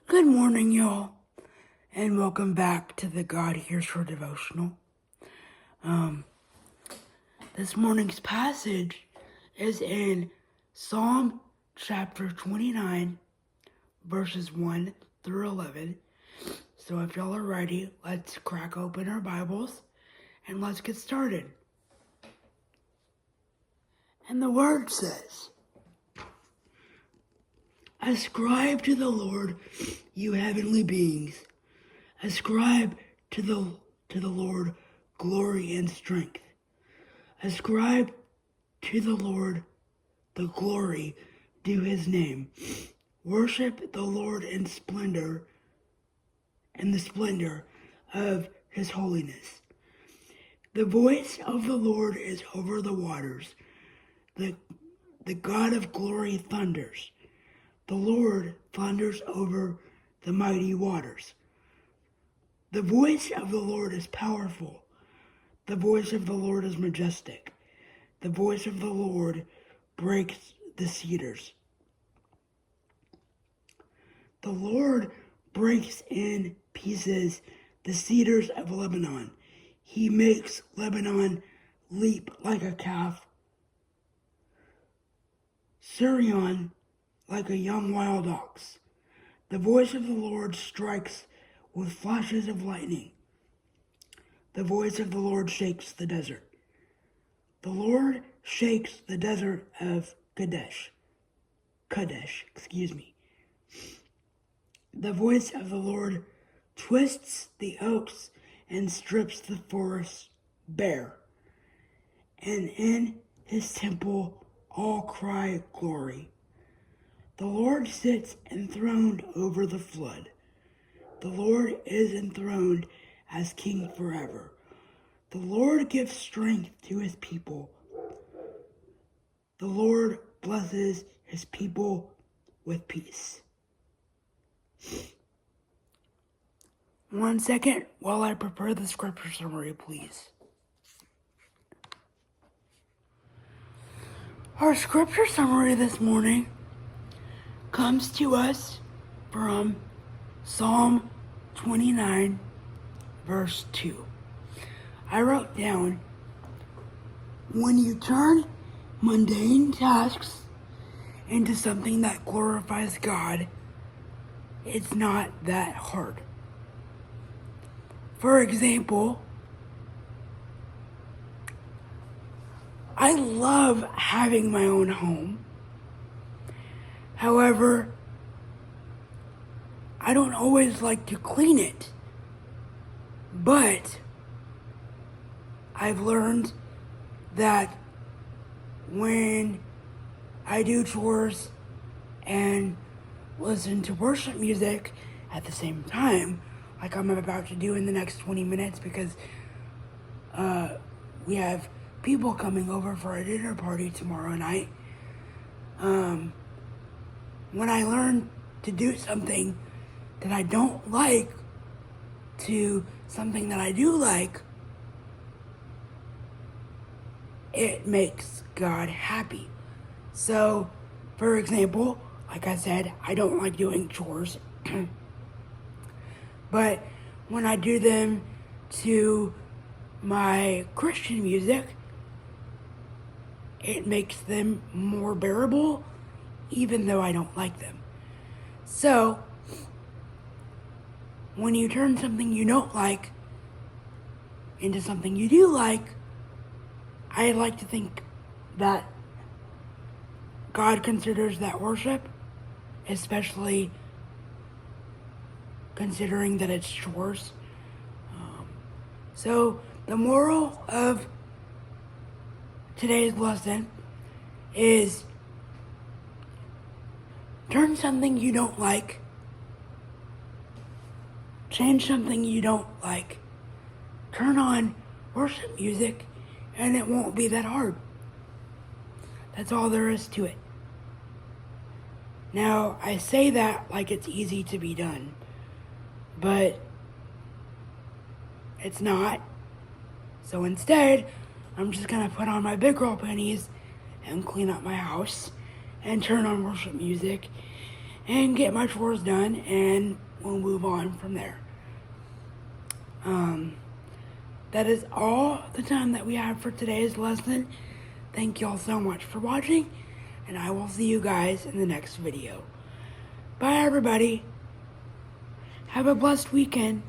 Good morning, y'all, and welcome back to the God Hears Her devotional. This morning's passage is in Psalm chapter 29, verses 1 through 11. So if y'all are ready, let's crack open our Bibles and let's get started. And the word says, "Ascribe to the Lord, you heavenly beings. Ascribe to the Lord glory and strength. Ascribe to the Lord the glory due his name. Worship the Lord in splendor and the splendor of his holiness. The voice of the Lord is over the waters. The God of glory thunders. The Lord thunders over the mighty waters. The voice of the Lord is powerful. The voice of the Lord is majestic. The voice of the Lord breaks the cedars. The Lord breaks in pieces the cedars of Lebanon. He makes Lebanon leap like a calf, Sirion like a young wild ox. The voice of the Lord strikes with flashes of lightning. The voice of the Lord shakes the desert. The Lord shakes the desert of Kadesh. The voice of the Lord twists the oaks and strips the forests bare. And in his temple all cry glory. The Lord sits enthroned over the flood. The Lord is enthroned as king forever. The Lord gives strength to his people. The Lord blesses his people with peace." 1 second while I prepare the scripture summary, please. Our scripture summary this morning comes to us from Psalm 29, verse 2. I wrote down, "When you turn mundane tasks into something that glorifies God, it's not that hard." For example, I love having my own home. However, I don't always like to clean it. But I've learned that when I do chores and listen to worship music at the same time, like I'm about to do in the next 20 minutes because we have people coming over for a dinner party tomorrow night. When I learn to do something that I don't like to something that I do like, it makes God happy. So, for example, like I said, I don't like doing chores. But when I do them to my Christian music, it makes them more bearable, even though I don't like them. So, when you turn something you don't like into something you do like, I like to think that God considers that worship, especially considering that it's chores. So the moral of today's lesson is turn something you don't like, change something you don't like, turn on worship music, and it won't be that hard. That's all there is to it. Now, I say that like it's easy to be done, but it's not. So instead, I'm just gonna put on my big girl panties and clean up my house and turn on worship music and get my chores done, and we'll move on from there. That is all the time that we have for today's lesson. Thank y'all so much for watching, and I will see you guys in the next video. Bye, everybody. Have a blessed weekend.